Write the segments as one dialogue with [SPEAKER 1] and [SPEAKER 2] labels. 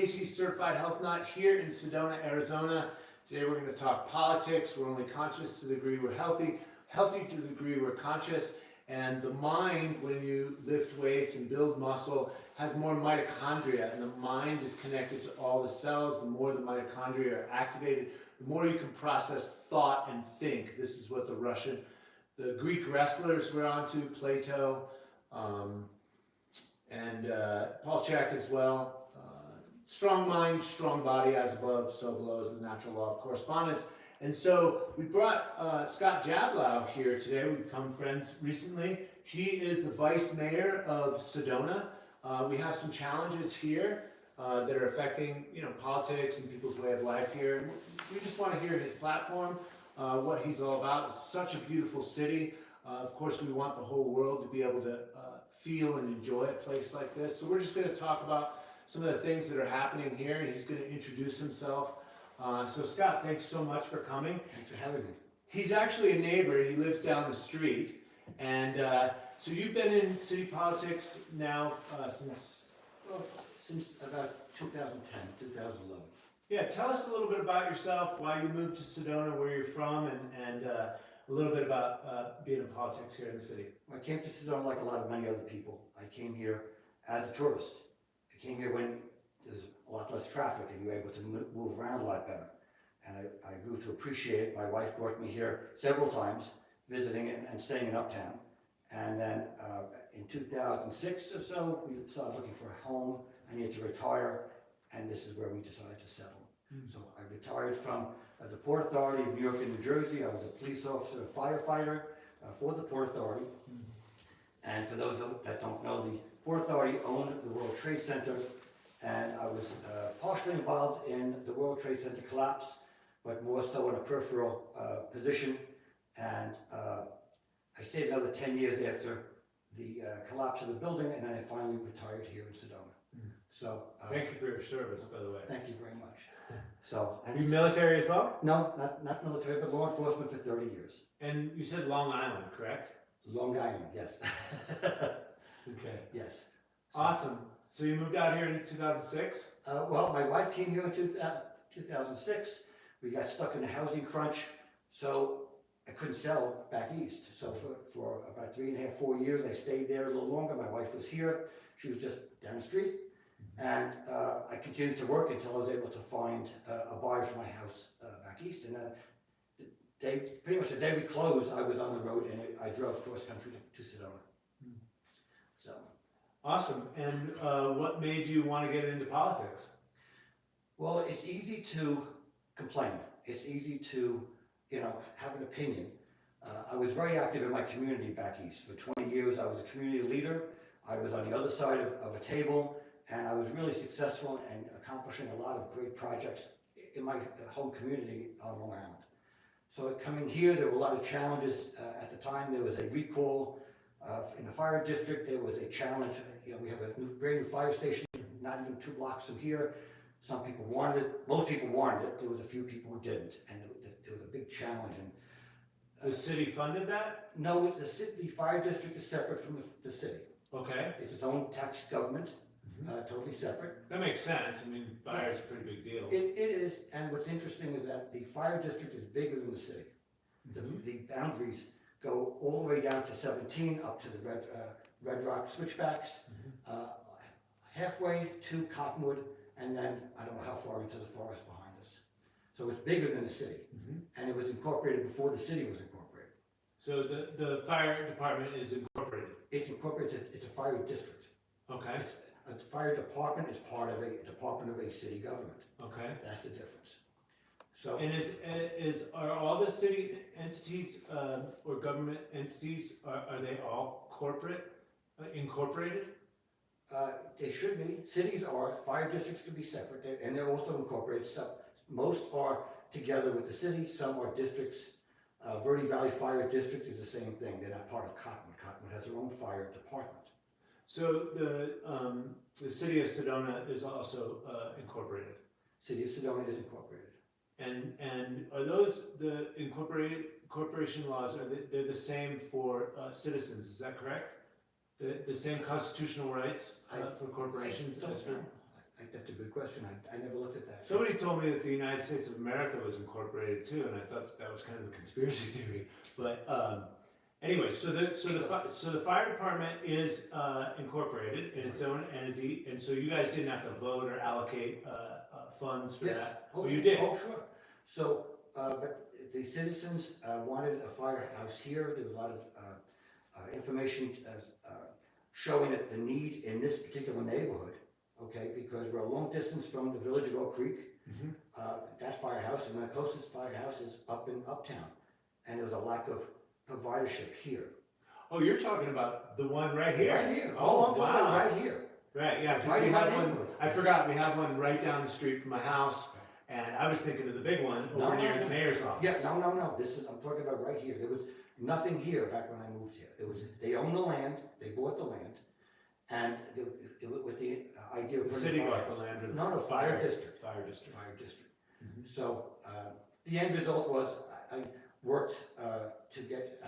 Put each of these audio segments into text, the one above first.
[SPEAKER 1] Casey, Certified Health Nut here in Sedona, Arizona. Today we're going to talk politics. We're only conscious to the degree we're healthy, healthy to the degree we're conscious. And the mind, when you lift weights and build muscle, has more mitochondria, and the mind is connected to all the cells. The more the mitochondria are activated, the more you can process thought and think. This is what the Greek wrestlers were onto, Plato, and Paul Chek as well. Strong mind, strong body, as above, so below is the natural law of correspondence. And so we brought Scott Jablow here today. We've become friends recently. He is the vice mayor of Sedona. We have some challenges here that are affecting, politics and people's way of life here. We just want to hear his platform, what he's all about. It's such a beautiful city. Of course, we want the whole world to be able to feel and enjoy a place like this. So we're just going to talk about some of the things that are happening here, and he's going to introduce himself. So Scott, thanks so much for coming.
[SPEAKER 2] Thanks for having me.
[SPEAKER 1] He's actually a neighbor. He lives down the street. And so you've been in city politics now since
[SPEAKER 2] about 2010, 2011.
[SPEAKER 1] Yeah, tell us a little bit about yourself, why you moved to Sedona, where you're from, and a little bit about being in politics here in the city.
[SPEAKER 2] I came to Sedona like a lot of many other people. I came here as a tourist. I came here when there's a lot less traffic and you were able to move around a lot better. And I grew to appreciate it. My wife brought me here several times, visiting and staying in Uptown. And then in 2006 or so, we started looking for a home. I needed to retire, and this is where we decided to settle. Mm-hmm. So I retired from the Port Authority of New York and New Jersey. I was a police officer, a firefighter for the Port Authority. Mm-hmm. And for those that don't know, the Port Authority owned the World Trade Center, and I was partially involved in the World Trade Center collapse, but more so in a peripheral position. And I stayed another 10 years after the collapse of the building, and then I finally retired here in Sedona. Mm. So
[SPEAKER 1] thank you for your service, by the way.
[SPEAKER 2] Thank you very much. So,
[SPEAKER 1] are you military as well?
[SPEAKER 2] No, not military, but law enforcement for 30 years.
[SPEAKER 1] And you said Long Island, correct?
[SPEAKER 2] Long Island, yes.
[SPEAKER 1] Okay.
[SPEAKER 2] Yes.
[SPEAKER 1] Awesome. So you moved out here in 2006?
[SPEAKER 2] Well, my wife came here in 2006. We got stuck in a housing crunch, so I couldn't sell back east. So for about 3.5, 4 years, I stayed there a little longer. My wife was here. She was just down the street. And I continued to work until I was able to find a buyer for my house back east. And then pretty much the day we closed, I was on the road and I drove cross country to Sedona. So.
[SPEAKER 1] Awesome. And what made you want to get into politics?
[SPEAKER 2] Well, it's easy to complain. It's easy to, have an opinion. I was very active in my community back east. For 20 years, I was a community leader. I was on the other side of a table, and I was really successful in accomplishing a lot of great projects in my home community on Long Island. So coming here, there were a lot of challenges at the time. There was a recall in the fire district. There was a challenge. We have a brand new fire station, not even 2 blocks from here. Some people wanted it. Most people wanted it. There was a few people who didn't, and it was a big challenge. And
[SPEAKER 1] the city funded that?
[SPEAKER 2] No, the fire district is separate from the city.
[SPEAKER 1] Okay.
[SPEAKER 2] It's its own tax government, totally separate.
[SPEAKER 1] That makes sense. I mean, fire is a pretty big deal.
[SPEAKER 2] It is, and what's interesting is that the fire district is bigger than the city. The boundaries go all the way down to 17, up to the Red Rock switchbacks, halfway to Cottonwood, and then I don't know how far into the forest behind us. So it's bigger than the city, and it was incorporated before the city was incorporated.
[SPEAKER 1] So the fire department is incorporated?
[SPEAKER 2] It's incorporated, it's a fire district.
[SPEAKER 1] Okay.
[SPEAKER 2] A fire department is part of a department of a city government.
[SPEAKER 1] Okay.
[SPEAKER 2] That's the difference. So.
[SPEAKER 1] And are all the city entities or government entities, are they all incorporated?
[SPEAKER 2] They should be. Cities are. Fire districts can be separate, and they're also incorporated. So most are together with the city. Some are districts. Verde Valley Fire District is the same thing. They're not part of Cottonwood. Cottonwood has their own fire department.
[SPEAKER 1] So the city of Sedona is also incorporated.
[SPEAKER 2] City of Sedona is incorporated.
[SPEAKER 1] And are those the corporation laws? They're the same for citizens? Is that correct? The same constitutional rights for corporations as for
[SPEAKER 2] That's a good question. I never looked at that.
[SPEAKER 1] Somebody told me that the United States of America was incorporated too, and I thought that was kind of a conspiracy theory. But anyway, so the fire department is incorporated in its own entity, and so you guys didn't have to vote or allocate funds for that.
[SPEAKER 2] Oh,
[SPEAKER 1] you did.
[SPEAKER 2] Oh, sure. So, but the citizens wanted a firehouse here. There was a lot of information showing that the need in this particular neighborhood. Okay, because we're a long distance from the village of Oak Creek, that firehouse, and the closest firehouse is up in Uptown, and there was a lack of providership here.
[SPEAKER 1] Oh, you're talking about the one right here?
[SPEAKER 2] Right here.
[SPEAKER 1] Oh,
[SPEAKER 2] I'm talking about right here.
[SPEAKER 1] Right, yeah, because
[SPEAKER 2] Right
[SPEAKER 1] we
[SPEAKER 2] in my
[SPEAKER 1] have one,
[SPEAKER 2] neighborhood.
[SPEAKER 1] I forgot, we have one right down the street from my house, and I was thinking of the big one over near the mayor's office.
[SPEAKER 2] Yes, no. I'm talking about right here. There was nothing here back when I moved here. They owned the land, they bought the land, and with the idea of
[SPEAKER 1] The city bought the land or the
[SPEAKER 2] No, fire district.
[SPEAKER 1] Fire district.
[SPEAKER 2] Fire district. So the end result was I worked to get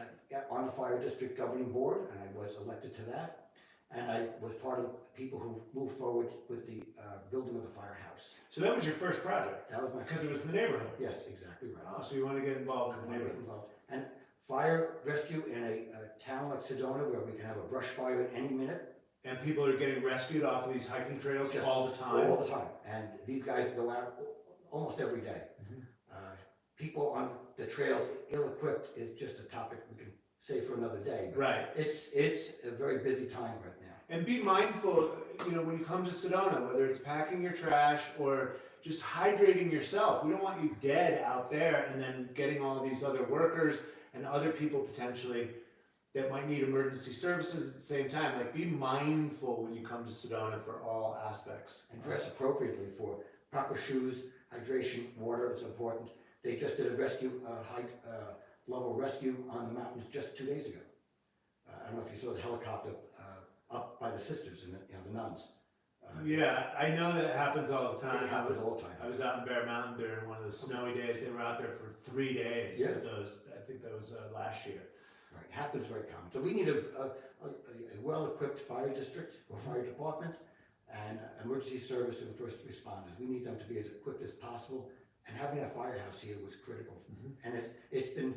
[SPEAKER 2] on the fire district governing board, and I was elected to that. And I was part of the people who moved forward with the building of the firehouse.
[SPEAKER 1] So that was your first project?
[SPEAKER 2] That was my
[SPEAKER 1] Because it was the neighborhood?
[SPEAKER 2] Yes, exactly right.
[SPEAKER 1] Oh, so you want to get involved in the neighborhood?
[SPEAKER 2] And fire rescue in a town like Sedona where we can have a brush fire at any minute.
[SPEAKER 1] And people are getting rescued off of these hiking trails
[SPEAKER 2] Just
[SPEAKER 1] all the time?
[SPEAKER 2] All the time. And these guys go out almost every day. People on the trails ill-equipped is just a topic we can say for another day. But
[SPEAKER 1] right.
[SPEAKER 2] It's a very busy time right now.
[SPEAKER 1] And be mindful, when you come to Sedona, whether it's packing your trash or just hydrating yourself. We don't want you dead out there and then getting all these other workers and other people potentially that might need emergency services at the same time. Like, be mindful when you come to Sedona for all aspects.
[SPEAKER 2] And dress appropriately for proper shoes, hydration, water is important. They just did a rescue, high level rescue on the mountains just 2 days ago. I don't know if you saw the helicopter up by the sisters and the nuns.
[SPEAKER 1] Yeah, I know that it happens all the time.
[SPEAKER 2] It happens all the time.
[SPEAKER 1] I was out in Bear Mountain during one of the snowy days. They were out there for 3 days.
[SPEAKER 2] Yeah.
[SPEAKER 1] I think that was last year.
[SPEAKER 2] Right, it happens very common. So we need a well-equipped fire district or fire department and emergency service and first responders. We need them to be as equipped as possible. And having a firehouse here was critical. And it's been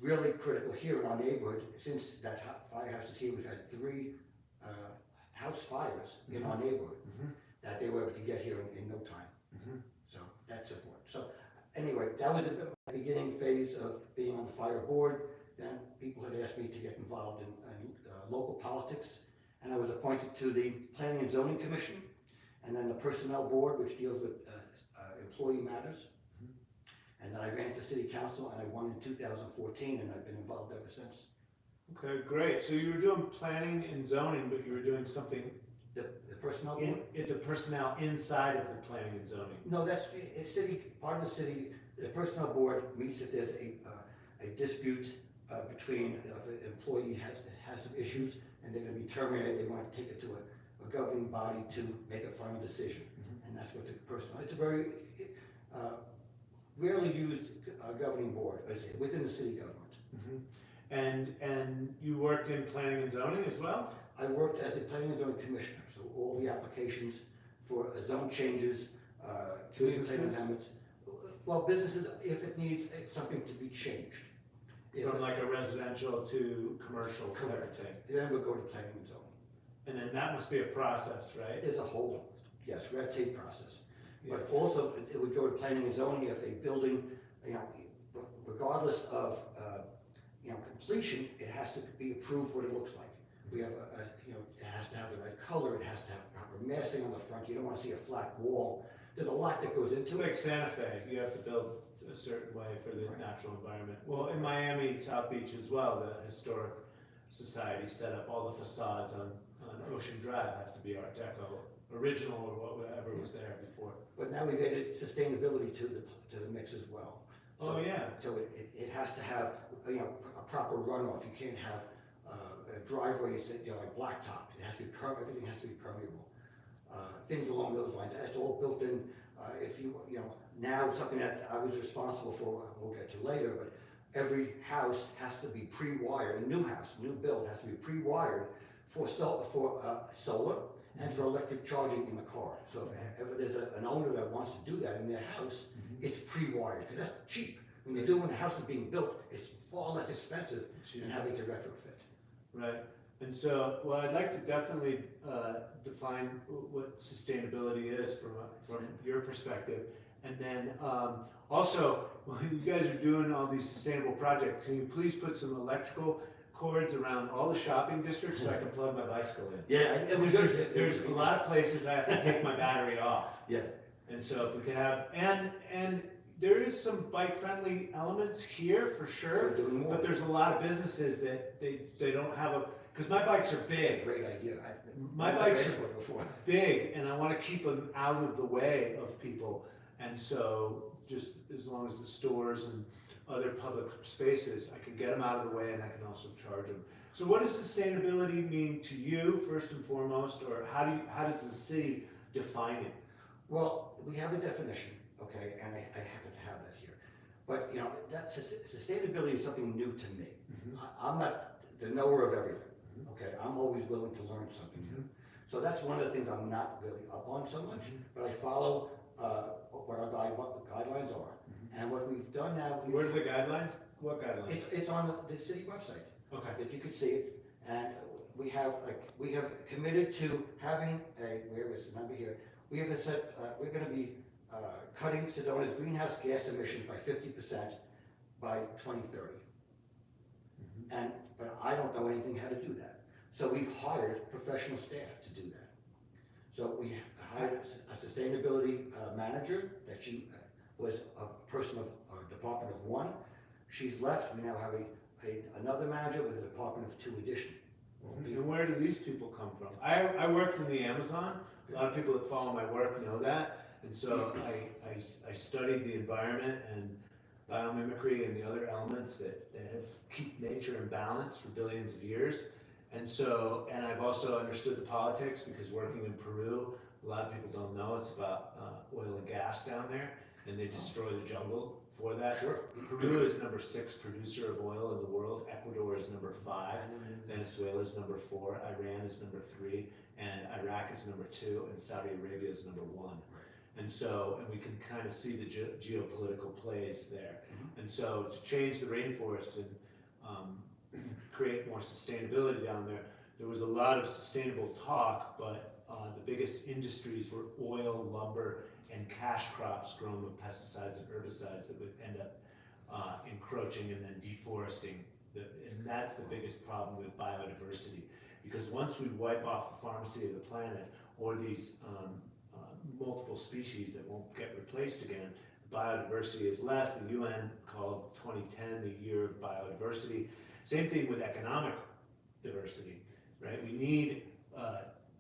[SPEAKER 2] really critical here in our neighborhood. Since that firehouse is here, we've had 3 house fires in our neighborhood that they were able to get here in no time. So that's important. So anyway, that was the beginning phase of being on the fire board. Then people had asked me to get involved in local politics, and I was appointed to the Planning and Zoning Commission, and then the Personnel Board, which deals with employee matters. And then I ran for city council, and I won in 2014, and I've been involved ever since.
[SPEAKER 1] Okay, great. So you were doing planning and zoning, but you were doing something
[SPEAKER 2] The Personnel Board?
[SPEAKER 1] the personnel inside of the planning and zoning.
[SPEAKER 2] No, that's a city, part of the city. The Personnel Board meets if there's a dispute between, if an employee has some issues and they're going to be terminated, they want to take it to a governing body to make a final decision. And that's what the personnel, it's a very rarely used governing board, but it's within the city government.
[SPEAKER 1] And you worked in planning and zoning as well?
[SPEAKER 2] I worked as a planning and zoning commissioner, so all the applications for zone changes, community plan amendments. Well, businesses, if it needs something to be changed.
[SPEAKER 1] From like a residential to commercial type of thing.
[SPEAKER 2] Then we'll go to planning and zoning.
[SPEAKER 1] And then that must be a process, right?
[SPEAKER 2] There's a whole, yes, red tape process.
[SPEAKER 1] Yes.
[SPEAKER 2] But also, it would go to planning and zoning if a building, regardless of, completion, it has to be approved what it looks like. We have it has to have the right color, it has to have proper massing on the front, you don't want to see a flat wall. There's a lot that goes into
[SPEAKER 1] It's
[SPEAKER 2] it.
[SPEAKER 1] like Santa Fe, you have to build a certain way for the natural environment. Well, in Miami, South Beach as well, the Historic Society set up all the facades on Ocean Drive have to be Art Deco, original or whatever was there before.
[SPEAKER 2] But now we've added sustainability to the mix as well.
[SPEAKER 1] Oh, yeah.
[SPEAKER 2] So it has to have, a proper runoff. You can't have driveways that, like blacktop. It has to be everything has to be permeable. Things along those lines. That's all built in. If now something that I was responsible for, we'll get to later, but every house has to be pre-wired. A new house, new build has to be pre-wired for solar and for electric charging in the car. So if ever there's an owner that wants to do that in their house, it's pre-wired, because that's cheap. When you do it when the house is being built, it's far less expensive than having to retrofit.
[SPEAKER 1] Right. And so, well, I'd like to definitely define what sustainability is from your perspective. And then also, when you guys are doing all these sustainable projects, can you please put some electrical cords around all the shopping districts so I can plug my bicycle in?
[SPEAKER 2] Yeah, and
[SPEAKER 1] There's a lot of places I have to take my battery off.
[SPEAKER 2] Yeah.
[SPEAKER 1] And so if we could have, and there is some bike-friendly elements here for sure, but there's a lot of businesses that they don't have a, because my bikes are big.
[SPEAKER 2] Great idea.
[SPEAKER 1] My bikes are big, and I want to keep them out of the way of people. And so just as long as the stores and other public spaces, I can get them out of the way, and I can also charge them. So what does sustainability mean to you, first and foremost, or how does the city define it?
[SPEAKER 2] Well, we have a definition, okay, and I happen to have that here. But, you know, sustainability is something new to me. I'm not the knower of everything, okay? I'm always willing to learn something new. So that's one of the things I'm not really up on so much, but I follow what our guidelines are. And what we've done now...
[SPEAKER 1] Where are the guidelines? What guidelines?
[SPEAKER 2] It's on the city website.
[SPEAKER 1] Okay.
[SPEAKER 2] If you could see it. And we have committed to having where is the number here? We have said we're going to be cutting Sedona's greenhouse gas emissions by 50% by 2030. But I don't know anything how to do that. So we've hired professional staff to do that. So we hired a sustainability manager that she was a person of a department of 1. She's left. We now have another manager with a department of 2 additional.
[SPEAKER 1] And where do these people come from? I work from the Amazon. A lot of people that follow my work know that. And so I studied the environment and biomimicry and the other elements that have keep nature in balance for billions of years. And so, and I've also understood the politics because working in Peru, a lot of people don't know it's about oil and gas down there, and they destroy the jungle for that.
[SPEAKER 2] Sure.
[SPEAKER 1] Peru is number 6 producer of oil in the world. Ecuador is number 5. Venezuela is number 4. Iran is number 3. And Iraq is number 2. And Saudi Arabia is number 1. And so, and we can kind of see the geopolitical plays there. And so to change the rainforest and create more sustainability down there, there was a lot of sustainable talk, but the biggest industries were oil, lumber, and cash crops grown with pesticides and herbicides that would end up encroaching and then deforesting. And that's the biggest problem with biodiversity, because once we wipe off the pharmacy of the planet, or these multiple species that won't get replaced again, biodiversity is less. The UN called 2010 the year of biodiversity. Same thing with economic diversity, right? We need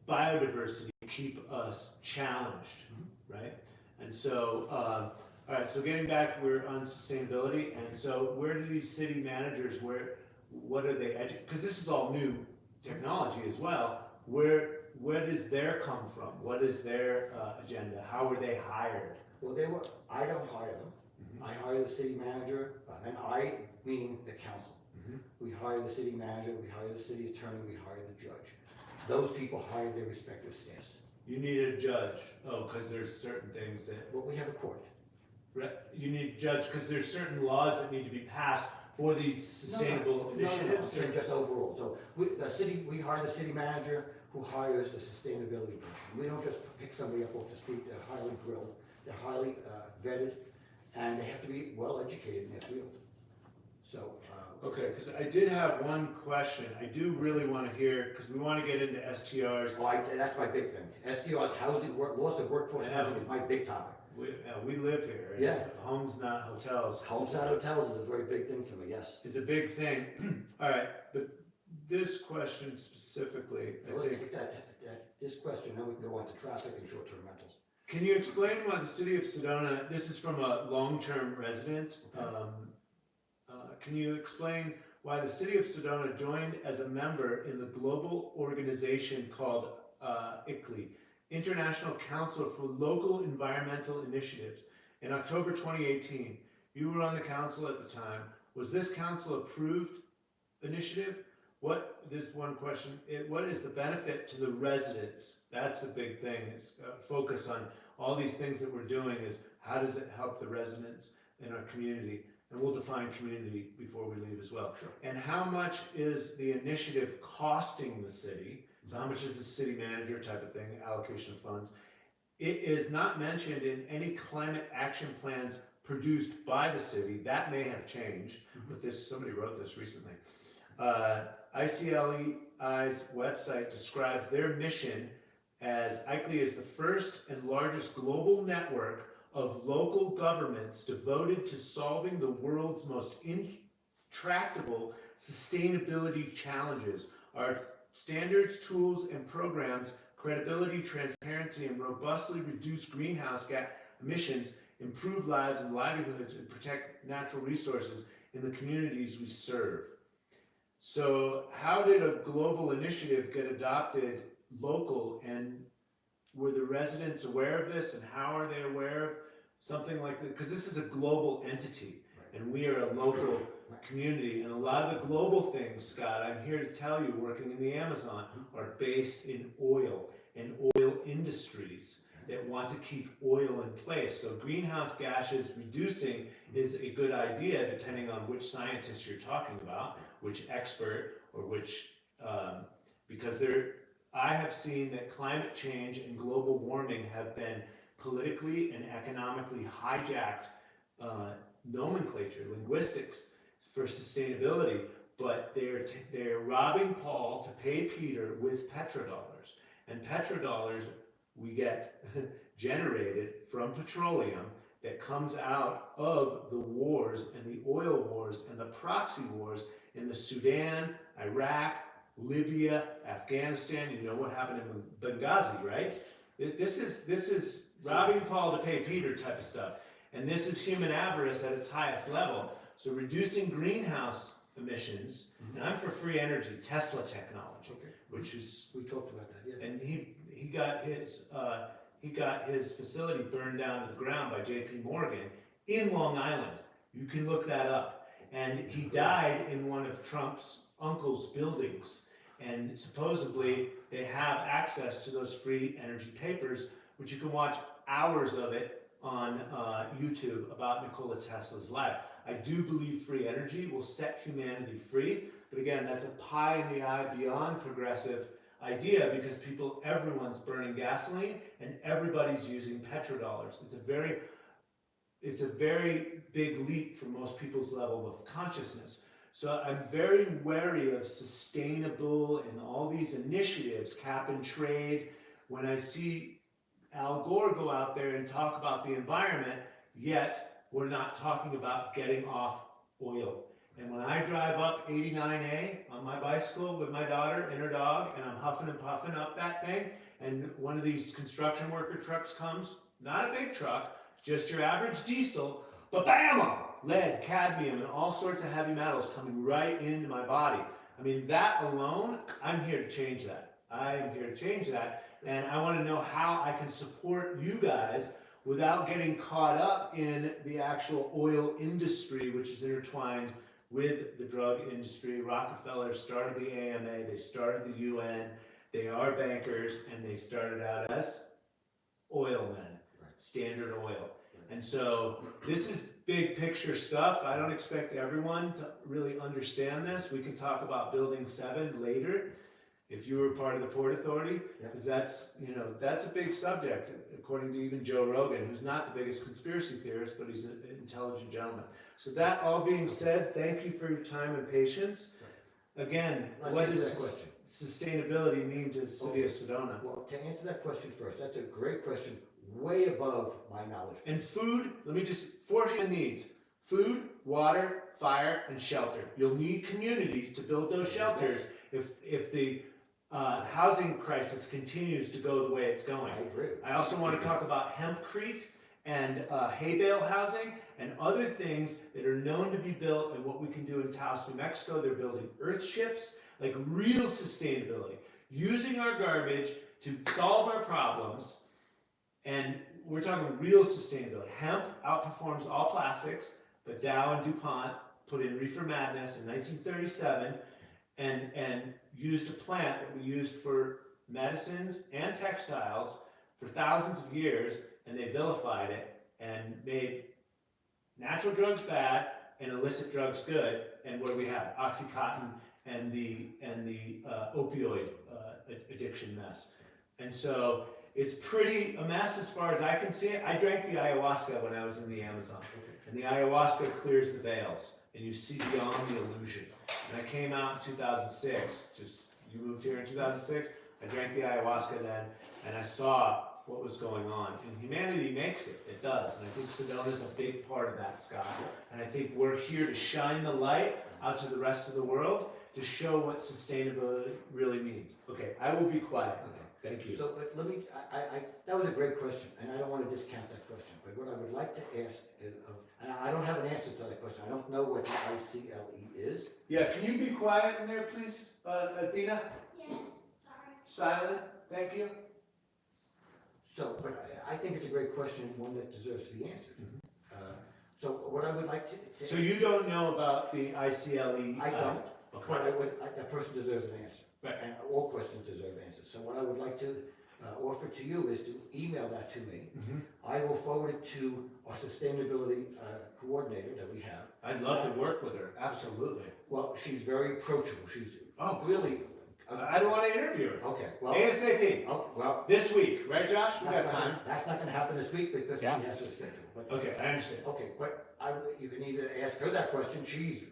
[SPEAKER 1] biodiversity to keep us challenged, right? And so, all right, so getting back, we're on sustainability, and so where do these city managers, what are they, because this is all new technology as well, where does their come from? What is their agenda? How were they hired?
[SPEAKER 2] Well, I don't hire them. I hire the city manager, and I, meaning the council. We hire the city manager, we hire the city attorney, we hire the judge. Those people hire their respective staffs.
[SPEAKER 1] You need a judge. Oh, because there's certain things that...
[SPEAKER 2] Well, we have a court.
[SPEAKER 1] You need a judge because there's certain laws that need to be passed for these sustainable initiatives.
[SPEAKER 2] No, just overall. So we hire the city manager who hires the sustainability person. We don't just pick somebody up off the street. They're highly drilled, they're highly vetted, and they have to be well educated in their field. So.
[SPEAKER 1] Okay, because I did have one question. I do really want to hear, because we want to get into STRs.
[SPEAKER 2] Oh, that's my big thing. STRs, housing, loss of workforce housing is my big topic.
[SPEAKER 1] We live here.
[SPEAKER 2] Yeah.
[SPEAKER 1] Homes, not hotels.
[SPEAKER 2] Homes, not hotels is a very big thing for me, yes.
[SPEAKER 1] It's a big thing. All right, but this question specifically,
[SPEAKER 2] So let's take this question, then we can go on to traffic and short-term rentals.
[SPEAKER 1] Can you explain why the city of Sedona, this is from a long-term resident, can you explain why the city of Sedona joined as a member in the global organization called ICLEI, International Council for Local Environmental Initiatives, in October 2018? You were on the council at the time. Was this council approved initiative, This one question, what is the benefit to the residents? That's the big thing, is focus on all these things that we're doing is how does it help the residents in our community? And we'll define community before we leave as well.
[SPEAKER 2] Sure.
[SPEAKER 1] And how much is the initiative costing the city? So how much is the city manager type of thing, allocation of funds? It is not mentioned in any climate action plans produced by the city. That may have changed, but somebody wrote this recently. ICLEI's website describes their mission as ICLEI is the first and largest global network of local governments devoted to solving the world's most intractable sustainability challenges. Our standards, tools, and programs, credibility, transparency, and robustly reduce greenhouse gas emissions, improve lives and livelihoods, and protect natural resources in the communities we serve. So how did a global initiative get adopted local, and were the residents aware of this, and how are they aware of something like this? Because this is a global entity, and we are a local community, and a lot of the global things, Scott, I'm here to tell you, working in the Amazon, are based in oil and oil industries that want to keep oil in place. So greenhouse gases reducing is a good idea depending on which scientist you're talking about, which expert, or which, because I have seen that climate change and global warming have been politically and economically hijacked nomenclature, linguistics for sustainability, but they're robbing Paul to pay Peter with petrodollars. And petrodollars we get generated from petroleum that comes out of the wars and the oil wars and the proxy wars in the Sudan, Iraq, Libya, Afghanistan. You know what happened in Benghazi, right? This is robbing Paul to pay Peter type of stuff. And this is human avarice at its highest level. So reducing greenhouse emissions, and I'm for free energy, Tesla technology, which is,
[SPEAKER 2] we talked about that, yeah.
[SPEAKER 1] and he got his facility burned down to the ground by JP Morgan in Long Island. You can look that up. And he died in one of Trump's uncle's buildings. And supposedly they have access to those free energy papers, which you can watch hours of it on YouTube about Nikola Tesla's life. I do believe free energy will set humanity free, but again, that's a pie in the eye beyond progressive idea, because everyone's burning gasoline and everybody's using petrodollars. It's a very big leap for most people's level of consciousness. So I'm very wary of sustainable and all these initiatives, cap and trade. When I see Al Gore go out there and talk about the environment, yet we're not talking about getting off oil. And when I drive up 89A on my bicycle with my daughter and her dog, and I'm huffing and puffing up that thing, and one of these construction worker trucks comes, not a big truck, just your average diesel, but bam! Lead, cadmium, and all sorts of heavy metals coming right into my body. I mean, that alone, I'm here to change that. I am here to change that, and I want to know how I can support you guys without getting caught up in the actual oil industry, which is intertwined with the drug industry. Rockefeller started the AMA, they started the UN, they are bankers, and they started out as oil men, Standard Oil. And so this is big picture stuff. I don't expect everyone to really understand this. We can talk about Building 7 later, if you were part of the Port Authority, because that's a big subject, according to even Joe Rogan, who's not the biggest conspiracy theorist, but he's an intelligent gentleman. So that all being said, thank you for your time and patience. Again, what does sustainability mean to the city of Sedona?
[SPEAKER 2] Well, to answer that question first, that's a great question, way above my knowledge.
[SPEAKER 1] And food, four human needs: food, water, fire, and shelter. You'll need community to build those shelters if the housing crisis continues to go the way it's going.
[SPEAKER 2] I agree.
[SPEAKER 1] I also want to talk about hempcrete and hay bale housing and other things that are known to be built, and what we can do in Taos, New Mexico. They're building earth ships, like real sustainability, using our garbage to solve our problems. And we're talking real sustainability. Hemp outperforms all plastics, but Dow and DuPont put in reefer madness in 1937 and used a plant that we used for medicines and textiles for thousands of years, and they vilified it and made natural drugs bad and illicit drugs good. And what do we have? OxyContin and the opioid addiction mess. And so it's pretty a mess as far as I can see it. I drank the ayahuasca when I was in the Amazon, and the ayahuasca clears the veils, and you see beyond the illusion. And I came out in 2006. You moved here in 2006. I drank the ayahuasca then, and I saw what was going on. And humanity makes it. It does. And I think Sedona is a big part of that, Scott. And I think we're here to shine the light out to the rest of the world to show what sustainability really means. Okay, I will be quiet. Okay. Thank you.
[SPEAKER 2] So let me, that was a great question, and I don't want to discount that question, but what I would like to ask is, and I don't have an answer to that question, I don't know what the ICLE is.
[SPEAKER 1] Yeah, can you be quiet in there, please, Athena?
[SPEAKER 3] Yes,
[SPEAKER 1] Silent, thank you.
[SPEAKER 2] So, but I think it's a great question, one that deserves to be answered. So what I would like to
[SPEAKER 1] So you don't know about the ICLE?
[SPEAKER 2] I don't,
[SPEAKER 1] Okay.
[SPEAKER 2] but that person deserves an answer.
[SPEAKER 1] Right.
[SPEAKER 2] And all questions deserve answers. So what I would like to offer to you is to email that to me.
[SPEAKER 1] Mhm.
[SPEAKER 2] I will forward it to our sustainability coordinator that we have.
[SPEAKER 1] I'd love to work with her, absolutely.
[SPEAKER 2] Well, she's very approachable. She's
[SPEAKER 1] Oh,
[SPEAKER 2] really,
[SPEAKER 1] I don't want to interview her.
[SPEAKER 2] okay, well,
[SPEAKER 1] ASAP,
[SPEAKER 2] oh, well.
[SPEAKER 1] this week, right, Josh? We got
[SPEAKER 2] That's
[SPEAKER 1] time.
[SPEAKER 2] That's not gonna happen this week because she
[SPEAKER 1] Yeah.
[SPEAKER 2] has her schedule, but.
[SPEAKER 1] Okay, I understand.
[SPEAKER 2] Okay, but you can either ask her that question, she's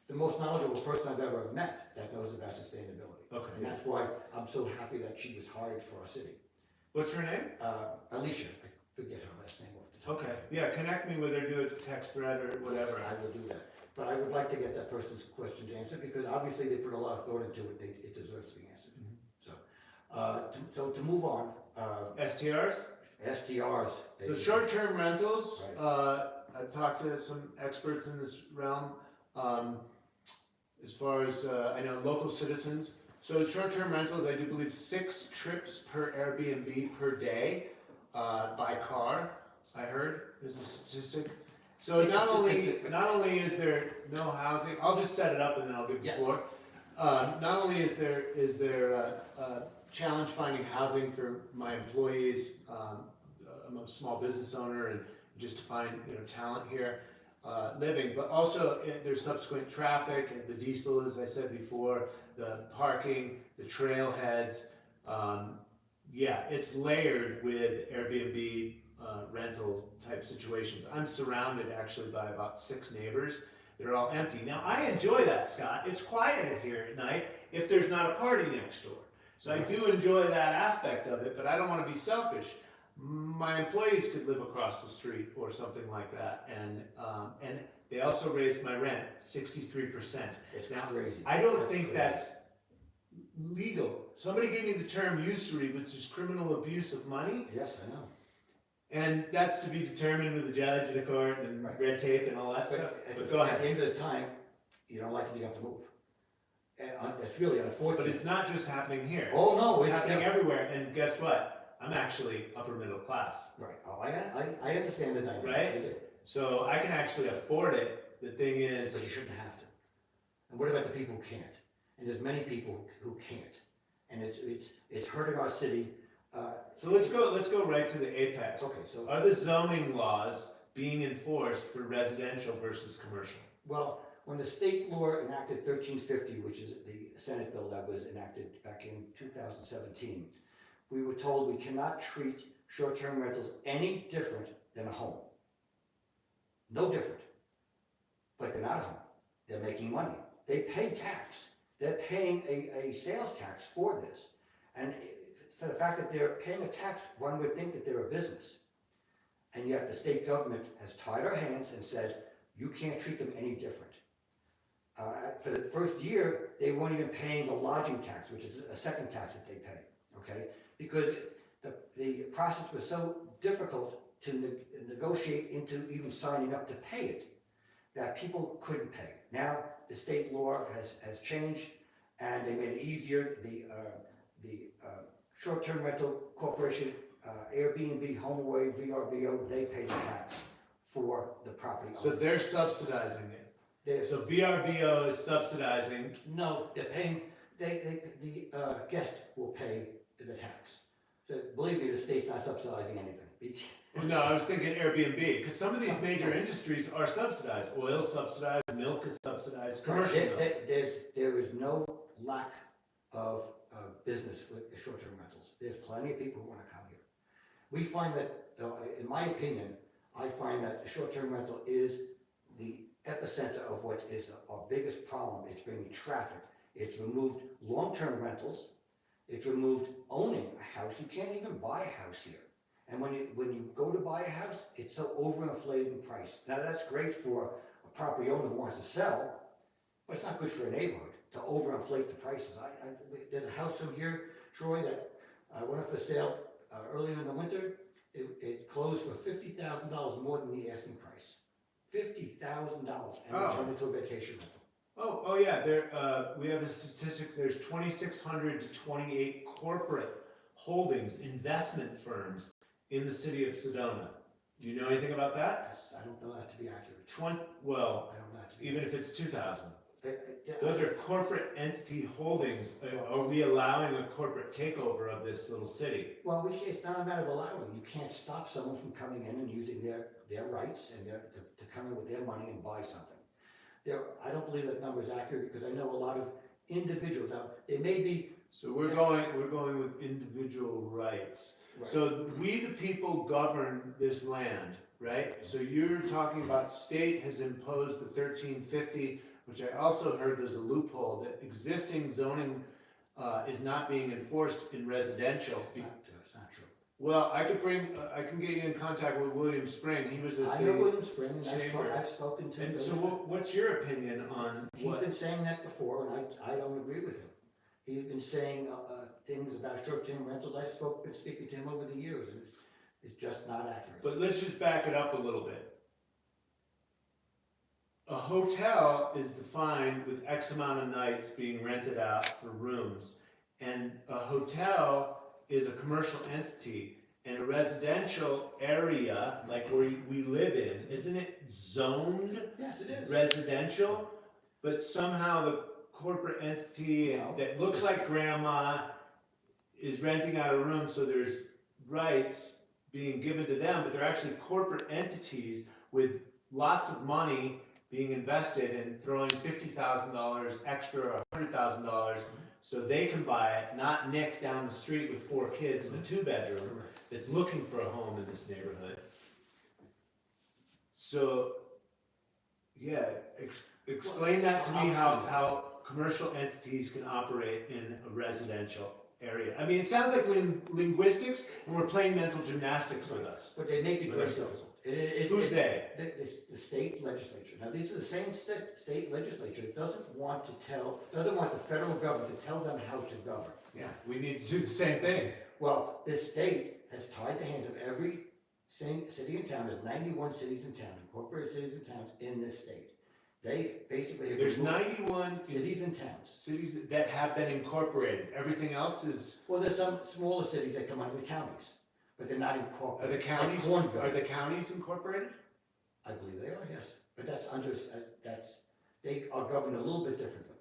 [SPEAKER 2] the most knowledgeable person I've ever met that knows about sustainability.
[SPEAKER 1] Okay.
[SPEAKER 2] And that's why I'm so happy that she was hired for our city.
[SPEAKER 1] What's her name?
[SPEAKER 2] Alicia, I forget her last name off the top.
[SPEAKER 1] Okay, yeah, connect me with her, do a text thread or whatever.
[SPEAKER 2] I will do that. But I would like to get that person's questions answered because obviously they put a lot of thought into it. It deserves to be answered. So to move on,
[SPEAKER 1] STRs?
[SPEAKER 2] STRs.
[SPEAKER 1] So short-term rentals,
[SPEAKER 2] Right.
[SPEAKER 1] I've talked to some experts in this realm. As far as I know, local citizens. So short-term rentals, I do believe 6 trips per Airbnb per day by car. I heard there's a statistic. So
[SPEAKER 2] It's a
[SPEAKER 1] not
[SPEAKER 2] statistic.
[SPEAKER 1] only is there no housing, I'll just set it up and then I'll give the
[SPEAKER 2] Yes.
[SPEAKER 1] floor. Not only is there challenge finding housing for my employees. I'm a small business owner, and just to find talent here living, but also there's subsequent traffic and the diesel, as I said before, the parking, the trailheads. Yeah, it's layered with Airbnb rental type situations. I'm surrounded actually by about 6 neighbors. They're all empty. Now I enjoy that, Scott. It's quiet here at night if there's not a party next door. So I do enjoy that aspect of it, but I don't want to be selfish. My employees could live across the street or something like that, and they also raised my rent 63%.
[SPEAKER 2] It's not crazy.
[SPEAKER 1] I don't think that's legal. Somebody gave me the term usury, which is criminal abuse of money,
[SPEAKER 2] Yes, I know.
[SPEAKER 1] and that's to be determined with the judge and the court and
[SPEAKER 2] Right.
[SPEAKER 1] red tape and all that stuff. But go
[SPEAKER 2] At
[SPEAKER 1] ahead.
[SPEAKER 2] the end of the time, you don't like it, you have to move. And it's really unfortunate.
[SPEAKER 1] But it's not just happening here.
[SPEAKER 2] Oh, no,
[SPEAKER 1] It's happening everywhere, and guess what? I'm actually upper middle class.
[SPEAKER 2] Right, oh, I understand the dynamic.
[SPEAKER 1] Right?
[SPEAKER 2] I do.
[SPEAKER 1] So I can actually afford it. The thing
[SPEAKER 2] But
[SPEAKER 1] is,
[SPEAKER 2] you shouldn't have to. And what about the people who can't? And there's many people who can't. And it's hurting our city.
[SPEAKER 1] so let's go right to the apex.
[SPEAKER 2] Okay, so,
[SPEAKER 1] Are the zoning laws being enforced for residential versus commercial?
[SPEAKER 2] well, when the state law enacted 1350, which is the Senate bill that was enacted back in 2017, we were told we cannot treat short-term rentals any different than a home. No different. But they're not a home. They're making money. They pay tax. They're paying a sales tax for this. And for the fact that they're paying a tax, one would think that they're a business. And yet the state government has tied our hands and said, you can't treat them any different. For the first year, they weren't even paying the lodging tax, which is a second tax that they pay, okay? Because the process was so difficult to negotiate into even signing up to pay it, that people couldn't pay. Now, the state law has changed, and they made it easier. The short-term rental corporation, Airbnb, HomeAway, VRBO, they pay the tax for the property
[SPEAKER 1] So
[SPEAKER 2] owner.
[SPEAKER 1] they're subsidizing it. So VRBO is subsidizing.
[SPEAKER 2] No, they're paying, the guest will pay the tax. So believe me, the state's not subsidizing anything.
[SPEAKER 1] Well, no, I was thinking Airbnb, because some of these major industries are subsidized. Oil is subsidized, milk is subsidized, commercial milk.
[SPEAKER 2] There is no lack of business with the short-term rentals. There's plenty of people who want to come here. We find that, in my opinion, I find that the short-term rental is the epicenter of what is our biggest problem. It's bringing traffic. It's removed long-term rentals. It's removed owning a house. You can't even buy a house here. And when you go to buy a house, it's so overinflated in price. Now that's great for a property owner who wants to sell, but it's not good for a neighborhood to overinflate the prices. There's a house from here, Troy, that went up for sale earlier in the winter. It closed for $50,000 more than the asking price. $50,000, and it turned into a vacation rental.
[SPEAKER 1] Oh yeah, we have a statistic, there's 2,600 to 28 corporate holdings, investment firms in the city of Sedona. Do you know anything about that?
[SPEAKER 2] I don't know that to be accurate.
[SPEAKER 1] Well,
[SPEAKER 2] I don't know that to be
[SPEAKER 1] even if it's 2,000.
[SPEAKER 2] accurate.
[SPEAKER 1] Those are corporate entity holdings. Are we allowing a corporate takeover of this little city?
[SPEAKER 2] Well, it's not a matter of allowing. You can't stop someone from coming in and using their rights and to come in with their money and buy something. I don't believe that number is accurate because I know a lot of individuals. Now, it may be.
[SPEAKER 1] So we're going with individual rights.
[SPEAKER 2] Right.
[SPEAKER 1] So we the people govern this land, right? So you're talking about state has imposed the 1350, which I also heard there's a loophole that existing zoning is not being enforced in residential.
[SPEAKER 2] It's not true.
[SPEAKER 1] Well, I can get you in contact with William Spring. He was at
[SPEAKER 2] I
[SPEAKER 1] the
[SPEAKER 2] know William Spring, and
[SPEAKER 1] chamber.
[SPEAKER 2] I've spoken to him.
[SPEAKER 1] And so what's your opinion on
[SPEAKER 2] He's
[SPEAKER 1] what?
[SPEAKER 2] been saying that before, and I don't agree with him. He's been saying things about short-term rentals. Been speaking to him over the years, and it's just not accurate.
[SPEAKER 1] But let's just back it up a little bit. A hotel is defined with X amount of nights being rented out for rooms, and a hotel is a commercial entity, and a residential area like where we live in, isn't it zoned
[SPEAKER 2] Yes, it is.
[SPEAKER 1] residential? But somehow the corporate entity that looks like grandma is renting out a room, so there's rights being given to them, but they're actually corporate entities with lots of money being invested and throwing $50,000 extra or $100,000 so they can buy it, not Nick down the street with 4 kids in a 2-bedroom that's looking for a home in this neighborhood. So, yeah, explain that to me how commercial entities can operate in a residential area. I mean, it sounds like linguistics, and we're playing mental gymnastics with us.
[SPEAKER 2] But they make it very
[SPEAKER 1] ourselves.
[SPEAKER 2] simple.
[SPEAKER 1] Who's they?
[SPEAKER 2] The state legislature. Now, these are the same state legislature that doesn't want the federal government to tell them how to govern.
[SPEAKER 1] Yeah, we need to do the same thing.
[SPEAKER 2] Well, this state has tied the hands of every city and town. There's 91 cities and towns, incorporated cities and towns in this state. They basically have
[SPEAKER 1] There's
[SPEAKER 2] removed
[SPEAKER 1] 91
[SPEAKER 2] cities and towns.
[SPEAKER 1] cities that have been incorporated. Everything else is.
[SPEAKER 2] Well, there's some smaller cities that come under the counties, but they're not
[SPEAKER 1] Are
[SPEAKER 2] incorporated.
[SPEAKER 1] the counties?
[SPEAKER 2] Like Cornville.
[SPEAKER 1] Are the counties incorporated?
[SPEAKER 2] I believe they are, yes. But they are governed a little bit differently.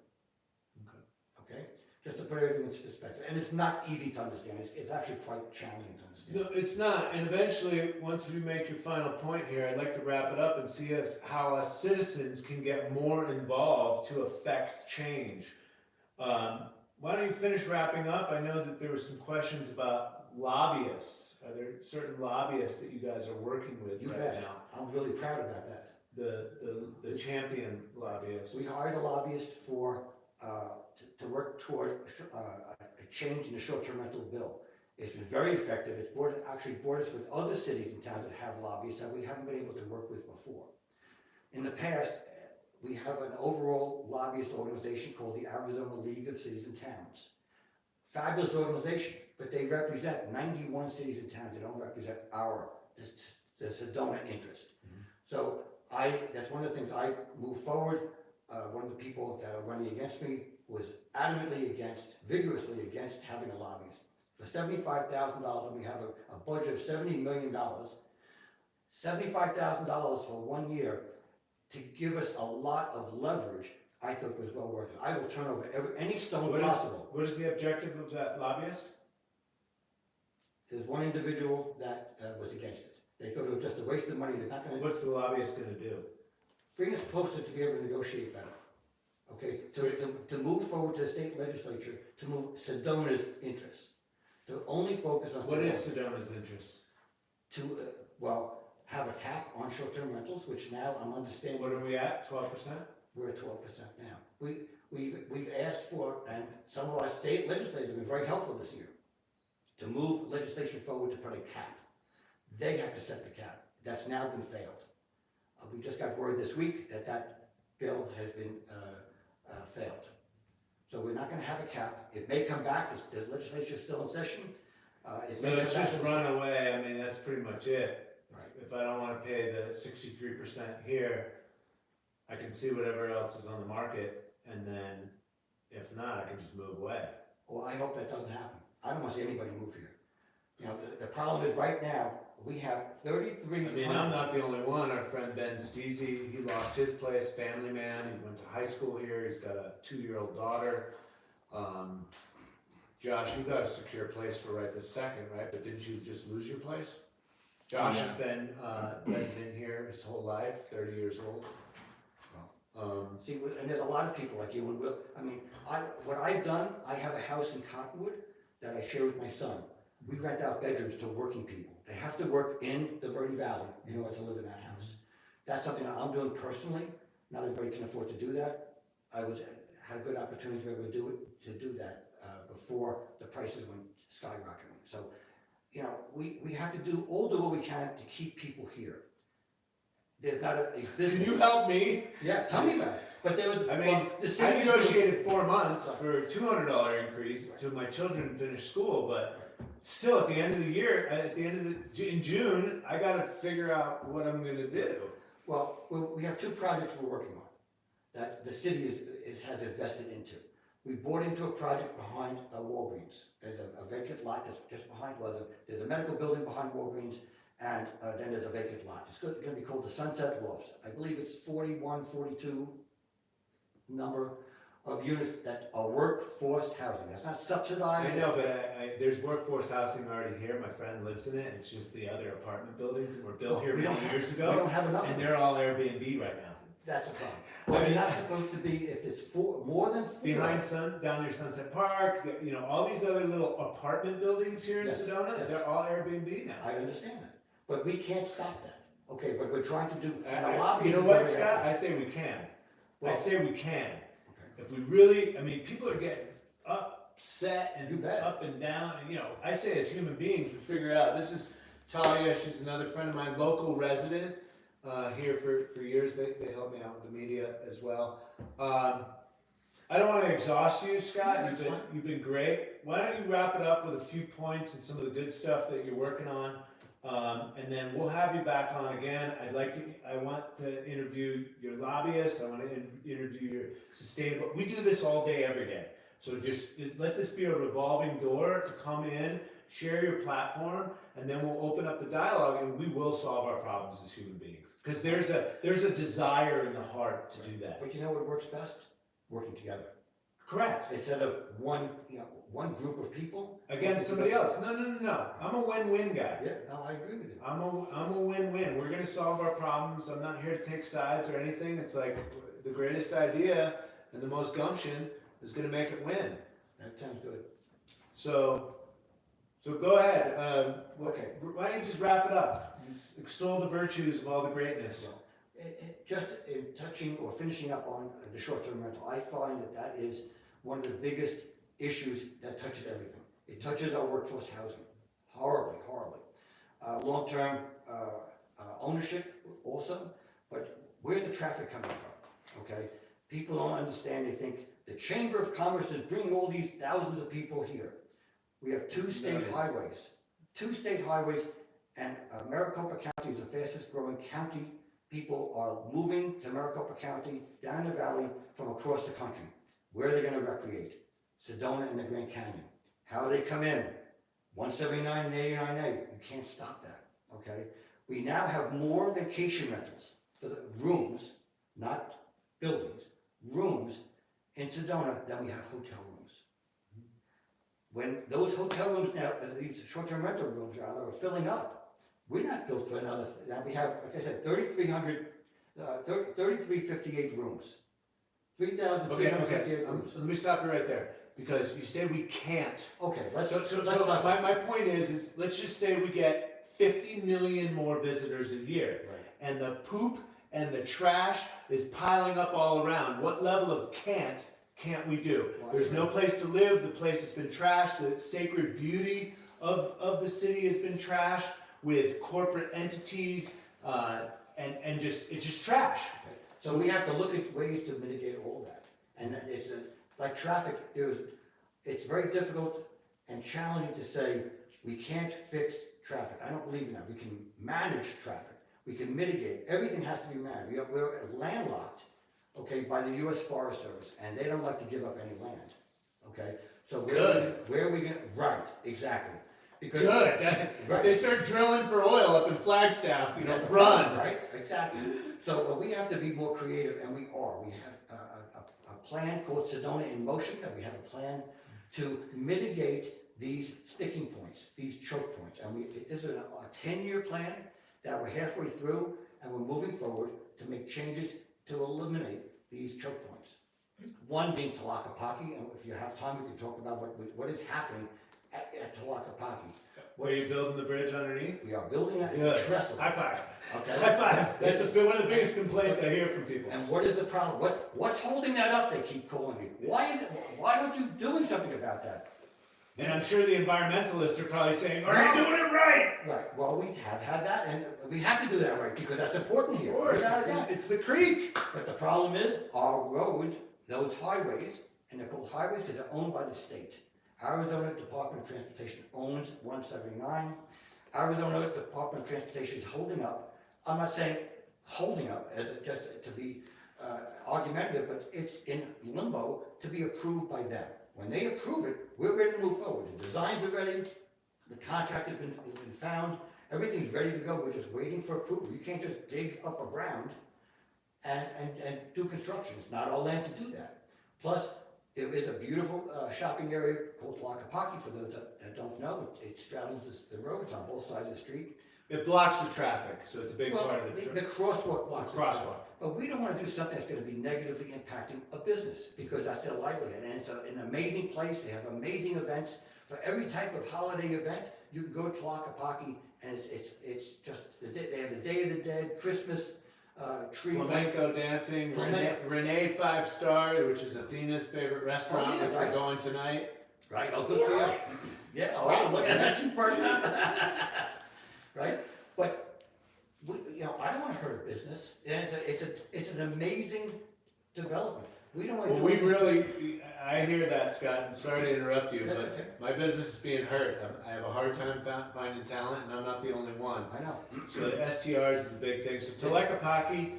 [SPEAKER 2] Okay? Just to put everything into perspective. And it's not easy to understand. It's actually quite challenging to understand.
[SPEAKER 1] No, it's not. And eventually, once we make your final point here, I'd like to wrap it up and see how us citizens can get more involved to affect change. Why don't you finish wrapping up? I know that there were some questions about lobbyists. Are there certain lobbyists that you guys are working with
[SPEAKER 2] You
[SPEAKER 1] right
[SPEAKER 2] bet.
[SPEAKER 1] now?
[SPEAKER 2] I'm really proud about that.
[SPEAKER 1] The champion lobbyists.
[SPEAKER 2] We hired a lobbyist to work toward a change in the short-term rental bill. It's been very effective. It's actually brought us with other cities and towns that have lobbyists that we haven't been able to work with before. In the past, we have an overall lobbyist organization called the Arizona League of Cities and Towns. Fabulous organization, but they represent 91 cities and towns. They don't represent the Sedona interest. Mm-hmm. So that's one of the things I moved forward. One of the people that are running against me was vigorously against having a lobbyist. For $75,000, we have a budget of $70 million. $75,000 for 1 year to give us a lot of leverage, I thought was well worth it. I will turn over any stone
[SPEAKER 1] What is,
[SPEAKER 2] possible.
[SPEAKER 1] what is the objective of that lobbyist?
[SPEAKER 2] There's one individual that was against it. They thought it was just a waste of money. They're not going to
[SPEAKER 1] What's the lobbyist gonna do?
[SPEAKER 2] bring us closer to be able to negotiate better. Okay, to move forward to the state legislature, to move Sedona's interests, to only focus on.
[SPEAKER 1] What is Sedona's interest?
[SPEAKER 2] To, well, have a cap on short-term rentals, which now I'm understanding.
[SPEAKER 1] What are we at, 12%?
[SPEAKER 2] We're at 12% now. We've asked for, and some of our state legislators have been very helpful this year, to move legislation forward to put a cap. They have to set the cap. That's now been failed. We just got word this week that that bill has been failed. So we're not going to have a cap. It may come back. The legislature is still in session.
[SPEAKER 1] So it's just run away. I mean, that's pretty much it.
[SPEAKER 2] Right.
[SPEAKER 1] If I don't want to pay the 63% here, I can see whatever else is on the market, and then if not, I can just move away.
[SPEAKER 2] Well, I hope that doesn't happen. I don't want to see anybody move here. You know, the problem is right now, we have 3,300.
[SPEAKER 1] I mean, I'm not the only one. Our friend Ben Steezy, he lost his place, family man. He went to high school here. He's got a 2-year-old daughter. Josh, you got a secure place for right this second, right? But didn't you just lose your place? Josh has been resident here his whole life, 30 years old.
[SPEAKER 2] See, and there's a lot of people like you and Will. I mean, what I've done, I have a house in Cottonwood that I share with my son. We rent out bedrooms to working people. They have to work in the Verde Valley in order to live in that house. That's something that I'm doing personally. Not everybody can afford to do that. I had a good opportunity to be able to do that before the prices went skyrocketing. So, you know, we have to do what we can to keep people here. There's not a business.
[SPEAKER 1] Can you help me?
[SPEAKER 2] Yeah, tell me about it. But there was.
[SPEAKER 1] I mean,
[SPEAKER 2] well, the
[SPEAKER 1] I
[SPEAKER 2] city
[SPEAKER 1] negotiated 4 months for a $200 increase till my children finish school, but still, at the end of the year, in June, I got to figure out what I'm going to do.
[SPEAKER 2] Well, we have 2 projects we're working on that the city has invested into. We bought into a project behind Walgreens. There's a vacant lot that's just behind. Well, there's a medical building behind Walgreens, and then there's a vacant lot. It's going to be called the Sunset Lofts. I believe it's 41, 42 number of units that are workforce housing. That's not subsidized.
[SPEAKER 1] I know, but there's workforce housing already here. My friend lives in it. It's just the other apartment buildings that were built here many years ago.
[SPEAKER 2] We don't have enough.
[SPEAKER 1] And they're all Airbnb right now.
[SPEAKER 2] That's a problem. Well, they're not supposed to be, if it's more than 4.
[SPEAKER 1] Behind down near Sunset Park, you know, all these other little apartment buildings here in Sedona, they're all Airbnb now.
[SPEAKER 2] I understand that. But we can't stop that. Okay, but we're trying to do.
[SPEAKER 1] You know what, Scott? I say we can.
[SPEAKER 2] Well,
[SPEAKER 1] I say we can.
[SPEAKER 2] Okay.
[SPEAKER 1] If we really, I mean, people are getting upset and
[SPEAKER 2] You bet.
[SPEAKER 1] up and down. And, you know, I say as human beings, we figure out. This is Talia. She's another friend of mine, local resident here for years. They help me out with the media as well. I don't want to exhaust you, Scott. You've been great. Why don't you wrap it up with a few points and some of the good stuff that you're working on, and then we'll have you back on again. I want to interview your lobbyists. I want to interview your sustainable. We do this all day, every day. So just let this be a revolving door to come in, share your platform, and then we'll open up the dialogue, and we will solve our problems as human beings. Because there's a desire in the heart to do that.
[SPEAKER 2] But you know what works best? Working together.
[SPEAKER 1] Correct.
[SPEAKER 2] Instead of one group of people
[SPEAKER 1] Against somebody else. No. I'm a win-win guy.
[SPEAKER 2] Yeah, no, I agree with you.
[SPEAKER 1] I'm a win-win. We're gonna solve our problems. I'm not here to take sides or anything. It's like the greatest idea and the most gumption is gonna make it win.
[SPEAKER 2] That sounds good.
[SPEAKER 1] So go ahead.
[SPEAKER 2] Okay.
[SPEAKER 1] Why don't you just wrap it up? Extol the virtues of all the greatness.
[SPEAKER 2] Just in touching or finishing up on the short-term rental, I find that is one of the biggest issues that touches everything. It touches our workforce housing horribly. Long-term ownership also, but where's the traffic coming from? Okay, people don't understand. They think the Chamber of Commerce is bringing all these thousands of people here. We have 2 state highways, and Maricopa County is the fastest growing county. People are moving to Maricopa County, down the valley, from across the country. Where are they going to recreate? Sedona and the Grand Canyon. How do they come in? 179 and 89A. You can't stop that, okay? We now have more vacation rentals for the rooms not buildings, rooms in Sedona than we have hotel rooms. When those hotel rooms now, these short-term rental rooms are filling up, we're not built for another, now we have, like I said, 3,358 rooms. 3,358 rooms.
[SPEAKER 1] Let me stop you right there, because you say we can't.
[SPEAKER 2] Okay, let's
[SPEAKER 1] So
[SPEAKER 2] talk.
[SPEAKER 1] my point is let's just say we get 50 million more visitors a year,
[SPEAKER 2] Right.
[SPEAKER 1] and the poop and the trash is piling up all around. What level of can't we do?
[SPEAKER 2] Well,
[SPEAKER 1] There's no place to live. The place has been trashed. The sacred beauty of the city has been trashed with corporate entities, and just it's just trash.
[SPEAKER 2] Okay. So we have to look at ways to mitigate all that. And it's like traffic, it's very difficult and challenging to say we can't fix traffic. I don't believe in that. We can manage traffic. We can mitigate. Everything has to be managed. We're landlocked, okay, by the U.S. Forest Service, and they don't like to give up any land, okay? So where are we going? Right, exactly. Because,
[SPEAKER 1] Good. If they start drilling for oil up in Flagstaff,
[SPEAKER 2] That's a
[SPEAKER 1] run.
[SPEAKER 2] problem, right? Exactly. So we have to be more creative, and we are. We have a plan called Sedona in Motion, that we have a plan to mitigate these sticking points, these choke points. And this is a 10-year plan that we're halfway through, and we're moving forward to make changes to eliminate these choke points. One being Tlaquepaque, and if you have time, we can talk about what is happening at Tlaquepaque.
[SPEAKER 1] Where you building the bridge underneath?
[SPEAKER 2] We are building it. It's
[SPEAKER 1] Good.
[SPEAKER 2] a trestle.
[SPEAKER 1] High five.
[SPEAKER 2] Okay.
[SPEAKER 1] High five. That's one of the biggest complaints I hear from people.
[SPEAKER 2] And what is the problem? What's holding that up? They keep calling me. Why aren't you doing something about that?
[SPEAKER 1] And I'm sure the environmentalists are probably saying, "Are you doing it right?"
[SPEAKER 2] Right. Well, we have had that, and we have to do that right because that's important here.
[SPEAKER 1] Of course,
[SPEAKER 2] Without that.
[SPEAKER 1] it's the creek.
[SPEAKER 2] But the problem is our roads, those highways, and they're called highways because they're owned by the state. Arizona Department of Transportation owns 179. Arizona Department of Transportation is holding up. I'm not saying holding up as just to be argumentative, but it's in limbo to be approved by them. When they approve it, we're ready to move forward. The designs are ready, the contract has been found, everything's ready to go. We're just waiting for approval. You can't just dig up a ground and do construction. It's not our land to do that. Plus, there is a beautiful shopping area called Tlaquepaque, for those that don't know. It straddles the road. It's on both sides of the street.
[SPEAKER 1] It blocks the traffic, so it's a big
[SPEAKER 2] Well,
[SPEAKER 1] part of
[SPEAKER 2] the crosswalk blocks the traffic.
[SPEAKER 1] crosswalk.
[SPEAKER 2] But we don't want to do something that's going to be negatively impacting a business because that's their livelihood. And it's an amazing place. They have amazing events. For every type of holiday event, you can go to Tlaquepaque, and it's just, they have the Day of the Dead, Christmas, tree.
[SPEAKER 1] Flamenco dancing, Renee 5-star, which is Athena's favorite restaurant,
[SPEAKER 2] yeah,
[SPEAKER 1] which
[SPEAKER 2] right.
[SPEAKER 1] we're going tonight.
[SPEAKER 2] Right, oh, good for you. Yeah, oh, wow, look at that, part of that. Right, but, I don't want to hurt a business, and it's an amazing development. We don't want to
[SPEAKER 1] Well,
[SPEAKER 2] do
[SPEAKER 1] I hear that, Scott, and sorry to interrupt you,
[SPEAKER 2] That's
[SPEAKER 1] but
[SPEAKER 2] okay.
[SPEAKER 1] my business is being hurt. I have a hard time finding talent, and I'm not the only one.
[SPEAKER 2] I know.
[SPEAKER 1] So the STRs is a big thing. So Tlaquepaque,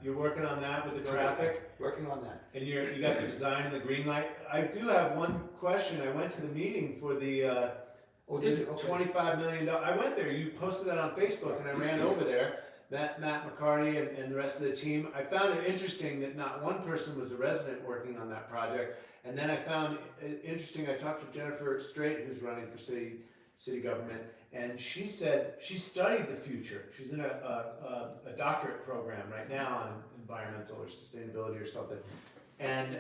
[SPEAKER 1] you're working on that with the traffic,
[SPEAKER 2] Working on that.
[SPEAKER 1] and you got the design and the green light. I do have one question. I went to the meeting for the
[SPEAKER 2] Oh, did you? Okay.
[SPEAKER 1] $25 million. I went there. You posted that on Facebook, and I ran over there. Matt McCarty and the rest of the team. I found it interesting that not one person was a resident working on that project. And then I found it interesting, I talked to Jennifer Strait, who's running for city government, and she said she studied the future. She's in a doctorate program right now on environmental or sustainability or something. And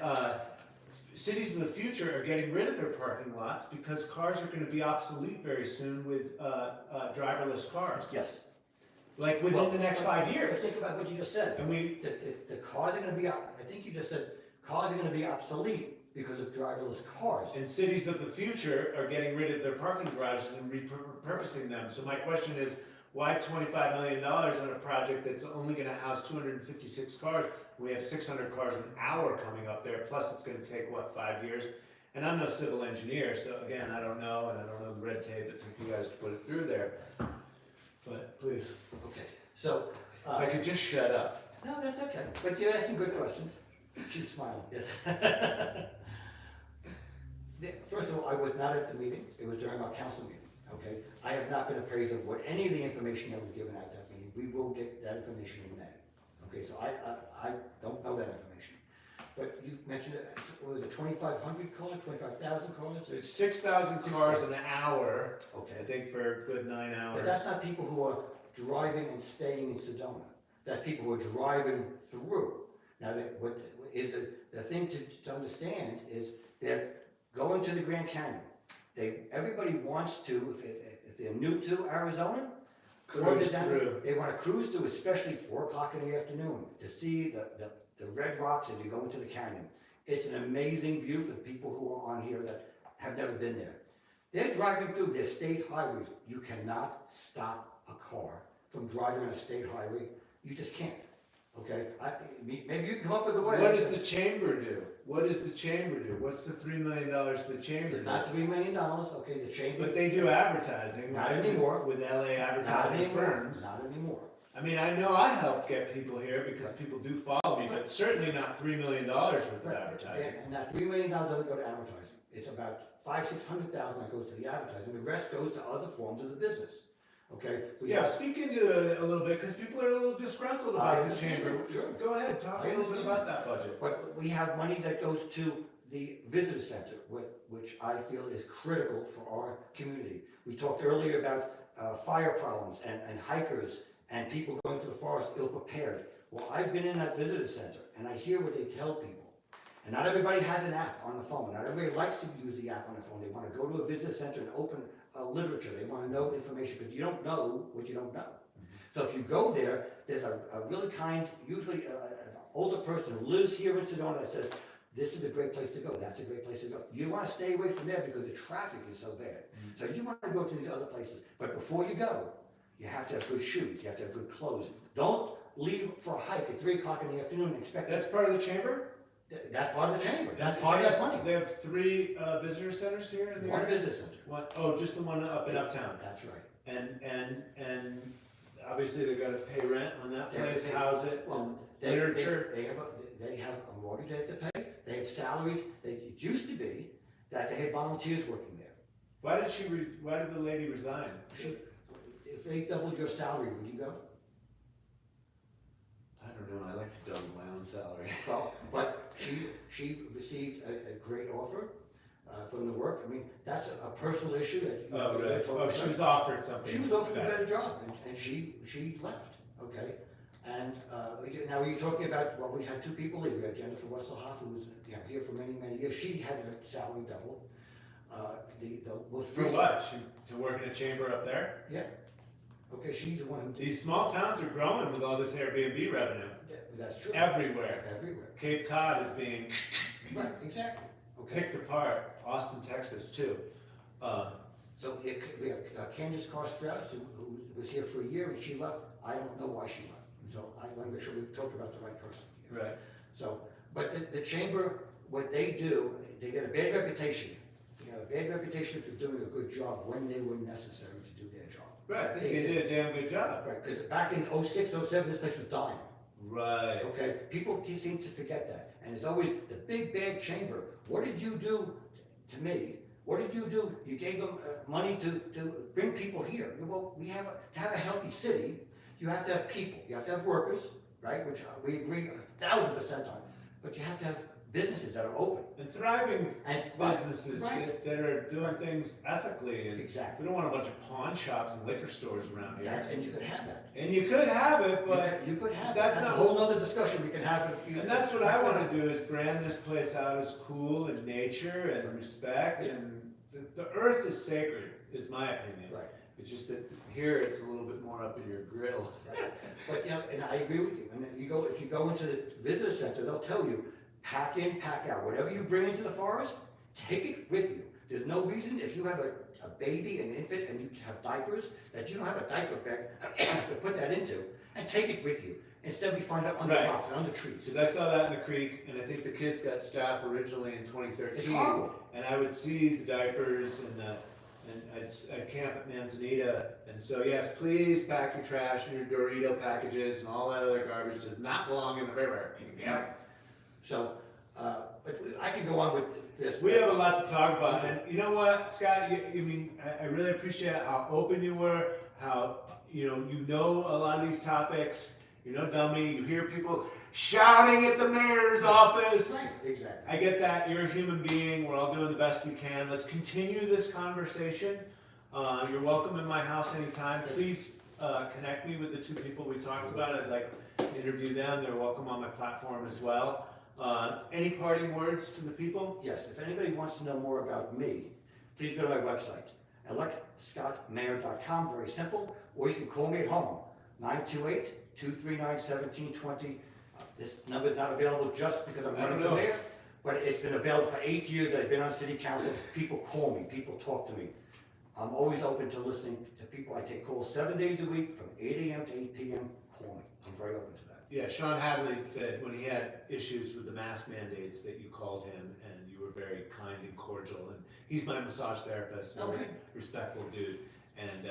[SPEAKER 1] cities of the future are getting rid of their parking lots because cars are going to be obsolete very soon with driverless cars.
[SPEAKER 2] Yes.
[SPEAKER 1] Like within the next 5 years.
[SPEAKER 2] Think about what you just said.
[SPEAKER 1] And
[SPEAKER 2] The cars are going to be, I think you just said, cars are going to be obsolete because of driverless cars.
[SPEAKER 1] and cities of the future are getting rid of their parking garages and repurposing them. So my question is, why $25 million on a project that's only going to house 256 cars? We have 600 cars an hour coming up there, plus it's going to take, 5 years? And I'm no civil engineer, so again, I don't know, and I don't know the red tape that took you guys to put it through there. But please,
[SPEAKER 2] Okay, so.
[SPEAKER 1] if I could just shut up.
[SPEAKER 2] No, that's okay, but you're asking good questions. She's smiling, yes. First of all, I was not at the meeting, it was during our council meeting, okay? I have not been appraised of what any of the information that was given at that meeting. We will get that information in May, Okay, so I don't know that information. But you mentioned, what was it 2,500 cars, 25,000 cars?
[SPEAKER 1] There's 6,000 cars an hour, I
[SPEAKER 2] Okay,
[SPEAKER 1] think for a good 9
[SPEAKER 2] but
[SPEAKER 1] hours.
[SPEAKER 2] that's not people who are driving and staying in Sedona. That's people who are driving through. Now, what is the thing to understand is they're going to the Grand Canyon. Everybody wants to, if they're new to Arizona,
[SPEAKER 1] Cruise through.
[SPEAKER 2] they want to cruise through, especially 4 o'clock in the afternoon, to see the red rocks as you go into the canyon. It's an amazing view for the people who are on here that have never been there. They're driving through their state highways. You cannot stop a car from driving on a state highway. You just can't. Okay? Maybe you can come up with a way.
[SPEAKER 1] What does the chamber do? What does the chamber do? What's the $3 million the chamber
[SPEAKER 2] It's not
[SPEAKER 1] does?
[SPEAKER 2] $3 million. Okay, the chamber.
[SPEAKER 1] But they do advertising.
[SPEAKER 2] Not anymore.
[SPEAKER 1] With LA advertising firms.
[SPEAKER 2] Not anymore.
[SPEAKER 1] I mean, I know I help get people here because people do follow me, but certainly not $3 million worth of advertising.
[SPEAKER 2] And that $3 million doesn't go to advertising. It's about $500,000-600,000 that goes to the advertising. The rest goes to other forms of the business. Okay?
[SPEAKER 1] Yeah, speak into it a little bit because people are a little disgruntled about the chamber.
[SPEAKER 2] Sure.
[SPEAKER 1] Go ahead, talk a little bit about that budget.
[SPEAKER 2] But we have money that goes to the visitor center, which I feel is critical for our community. We talked earlier about fire problems and hikers and people going to the forest ill-prepared. Well, I've been in that visitor center and I hear what they tell people. And not everybody has an app on the phone. Not everybody likes to use the app on the phone. They want to go to a visitor center and open literature. They want to know information because you don't know what you don't know. So if you go there, there's a really kind, usually an older person who lives here in Sedona that says, this is a great place to go, that's a great place to go. You want to stay away from there because the traffic is so bad. So you want to go to these other places. But before you go, you have to have good shoes, you have to have good clothes. Don't leave for a hike at 3 o'clock in the afternoon and expect
[SPEAKER 1] That's part of the chamber?
[SPEAKER 2] That's part of the chamber. That's part of that money.
[SPEAKER 1] They have 3 visitor centers here in the
[SPEAKER 2] One
[SPEAKER 1] area?
[SPEAKER 2] visitor center.
[SPEAKER 1] Oh, just the one up in Uptown.
[SPEAKER 2] That's right.
[SPEAKER 1] And obviously they've got to pay rent on that
[SPEAKER 2] They have to
[SPEAKER 1] place,
[SPEAKER 2] pay-
[SPEAKER 1] house it,
[SPEAKER 2] Well,
[SPEAKER 1] literature.
[SPEAKER 2] they have a mortgage they have to pay. They have salaries. It used to be that they had volunteers working there.
[SPEAKER 1] Why did the lady resign?
[SPEAKER 2] If they doubled your salary, would you go?
[SPEAKER 1] I don't know, I like to double my own salary.
[SPEAKER 2] Well, but she received a great offer from the work. I mean, that's a personal issue that you have to really talk about.
[SPEAKER 1] She was offered something.
[SPEAKER 2] She was offered a better job, and she left. Okay, and now you're talking about, well, we had 2 people leave. We had Jennifer Wesselhoff, who was here for many years. She had her salary doubled. The most
[SPEAKER 1] For
[SPEAKER 2] recent-
[SPEAKER 1] what? To work in a chamber up there?
[SPEAKER 2] Yeah. Okay, she's the one who.
[SPEAKER 1] These small towns are growing with all this Airbnb revenue.
[SPEAKER 2] That's true.
[SPEAKER 1] Everywhere.
[SPEAKER 2] Everywhere.
[SPEAKER 1] Cape Cod is being
[SPEAKER 2] Right. Exactly. Okay.
[SPEAKER 1] picked apart. Austin, Texas, too.
[SPEAKER 2] So we have Candace Carr Strauss, who was here for a year, and she left. I don't know why she left. So I want to make sure we talk about the right person here.
[SPEAKER 1] Right.
[SPEAKER 2] So, but the chamber, what they do, they get a bad reputation. They have a bad reputation for doing a good job when they were necessary to do their job.
[SPEAKER 1] Right, I think they did a damn good job.
[SPEAKER 2] Right, because back in 06, 07, this place was dying.
[SPEAKER 1] Right.
[SPEAKER 2] Okay, people seem to forget that. And it's always the big bad chamber. What did you do to me? What did you do? You gave them money to bring people here. Well, to have a healthy city, you have to have people. You have to have workers, right? Which we agree 1,000% on. But you have to have businesses that are open.
[SPEAKER 1] And thriving
[SPEAKER 2] And
[SPEAKER 1] businesses
[SPEAKER 2] right.
[SPEAKER 1] that are doing things ethically. And
[SPEAKER 2] Exactly.
[SPEAKER 1] we don't want a bunch of pawn shops and liquor stores around here.
[SPEAKER 2] And you could have that.
[SPEAKER 1] And you could have it, but
[SPEAKER 2] You could have
[SPEAKER 1] that's
[SPEAKER 2] that. That's
[SPEAKER 1] not-
[SPEAKER 2] a whole other discussion we can have if you.
[SPEAKER 1] and that's what I want to do is brand this place out as cool and nature and respect. And the earth is sacred, is my opinion.
[SPEAKER 2] Right.
[SPEAKER 1] It's just that here it's a little bit more up in your grill.
[SPEAKER 2] Right. But and I agree with you. And if you go into the visitor center, they'll tell you, pack in, pack out. Whatever you bring into the forest, take it with you. There's no reason if you have a baby, an infant, and you have diapers, that you don't have a diaper bag to put that into and take it with you. Instead, we find out under
[SPEAKER 1] Right.
[SPEAKER 2] rocks and under trees.
[SPEAKER 1] Because I saw that in the creek, and I think the kids got staff originally in 2013.
[SPEAKER 2] It's horrible.
[SPEAKER 1] And I would see the diapers and I'd camp at Manzanita. And so, yes, please pack your trash and your Dorito packages and all that other garbage does not belong in the river.
[SPEAKER 2] Yeah. So, but I can go on with this.
[SPEAKER 1] We have a lot to talk about. And you know what, Scott? I really appreciate how open you were, how you know a lot of these topics, You're no dummy. You hear people shouting at the mayor's office.
[SPEAKER 2] Right, exactly.
[SPEAKER 1] I get that. You're a human being. We're all doing the best we can. Let's continue this conversation. You're welcome in my house anytime. Please connect me with the two people we talked about. I'd like to interview them. They're welcome on my platform as well. Any parting words to the people?
[SPEAKER 2] Yes, if anybody wants to know more about me, please go to my website, electscottmayor.com, very simple, or you can call me at home, 928-239-1720. This number is not available just because I'm running for mayor, but it's been available for 8 years. I've been on city council. People call me, people talk to me. I'm always open to listening to people. I take calls 7 days a week from 8 a.m. to 8 p.m. Call me. I'm very open to that.
[SPEAKER 1] Yeah, Sean Hadley said when he had issues with the mask mandates that you called him and you were very kind and cordial. And he's my massage therapist, a very respectful dude. And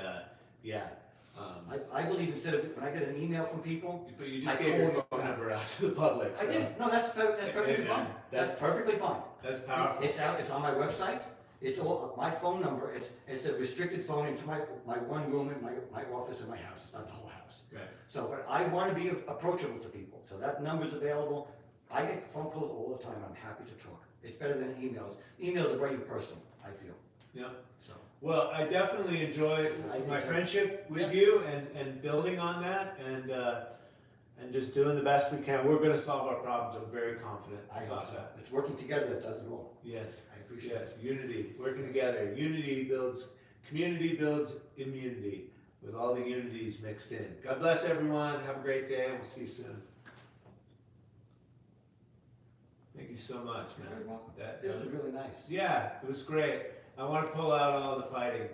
[SPEAKER 2] I believe instead of, when I get an email from people,
[SPEAKER 1] but you just gave your phone number out to the public.
[SPEAKER 2] I did. No, that's perfectly fine. That's perfectly fine.
[SPEAKER 1] That's powerful.
[SPEAKER 2] It's out. It's on my website. It's all my phone number. It's a restricted phone into my one room in my office in my house. It's not the whole house.
[SPEAKER 1] Right.
[SPEAKER 2] So, but I want to be approachable to people. So that number's available. I get phone calls all the time. I'm happy to talk. It's better than emails. Emails are very impersonal, I feel.
[SPEAKER 1] Yeah.
[SPEAKER 2] So.
[SPEAKER 1] Well, I definitely enjoy my friendship with you and building on that and just doing the best we can. We're going to solve our problems. I'm very confident
[SPEAKER 2] I hope
[SPEAKER 1] about
[SPEAKER 2] so.
[SPEAKER 1] that.
[SPEAKER 2] It's working together that does it all.
[SPEAKER 1] Yes.
[SPEAKER 2] I appreciate it.
[SPEAKER 1] Yes. Unity. Working together. Unity builds, community builds immunity with all the unities mixed in. God bless everyone. Have a great day. We'll see you soon. Thank you so much, man.
[SPEAKER 2] You're welcome.
[SPEAKER 1] That
[SPEAKER 2] This was really nice.
[SPEAKER 1] yeah, it was great. I want to pull out all the fighting.